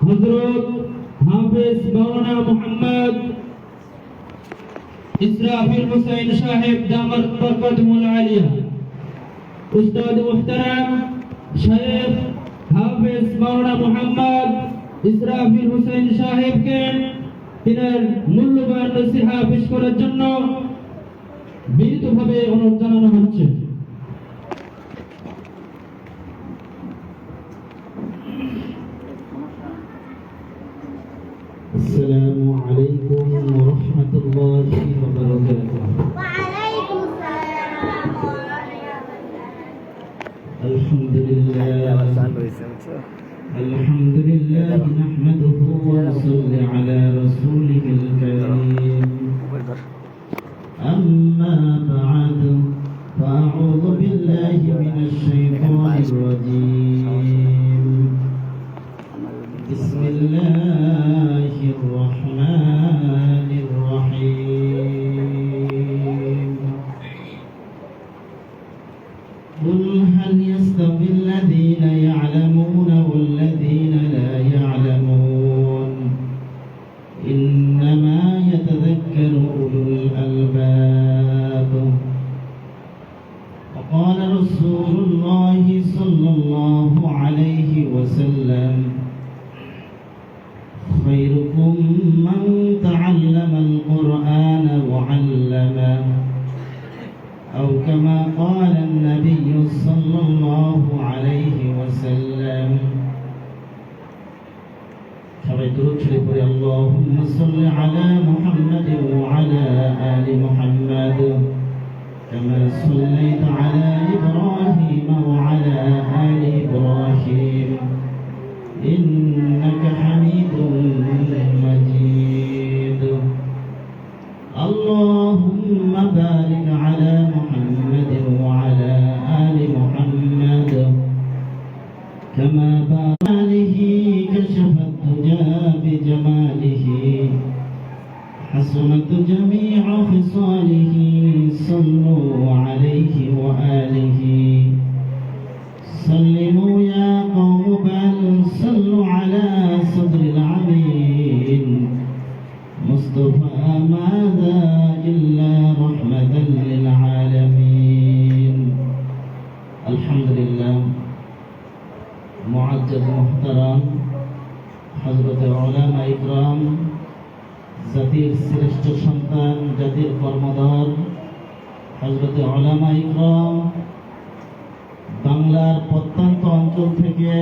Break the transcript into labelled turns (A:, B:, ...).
A: हजरत हाफिज मौलाना मोहम्मद इसराफिल हुसैन साहिब दामत बरकतुहुल आलिया, उस्ताद मुहतरम शेख हाफिज मौलाना मोहम्मद इसराफिल हुसैन साहिब के তিনার মূল্যবান নসিহা পেশ করার জন্য বিনীতভাবে অনুরোধ জানানো হচ্ছে। আসসালামু আলাইকুম ওয়া রাহমাতুল্লাহি ওয়া বারাকাতুহু। ওয়া আলাইকুম আসসালাম ওয়া রাহমাতুল্লাহ। আলহামদুলিল্লাহ الحمد لله نحمده ونصلي على رسوله الكريم أما بعد فأعوذ بالله من الشيطان الرجيم بسم الله الرحمن الرحيم قل هل يستوي الذين يعلمون والذين لا يعلمون إنما يتذكر أولو الألباب وقال رسول الله صلى الله عليه وسلم خيركم من تعلم القرآن وعلمه أو كما قال النبي صلى الله عليه وسلم اللهم صل على محمد وعلى آل محمد كما صليت على إبراهيم وعلى آل إبراهيم إنك حميد مجيد اللهم بارك على محمد وعلى آل محمد كما بارك كشف الدجى بجماله حسنت جميع خصاله صلوا عليه وآله سلموا يا قوم بل صلوا على صدر العمين مصطفى ماذا إلا رحمة للعالمين الحمد لله معزز محترم حضرت علماء ইকরাম জাতির শ্রেষ্ঠ সন্তান জাতির কর্মধার হযরত উলামা ইকরাম বাংলার প্রত্যন্ত অঞ্চল থেকে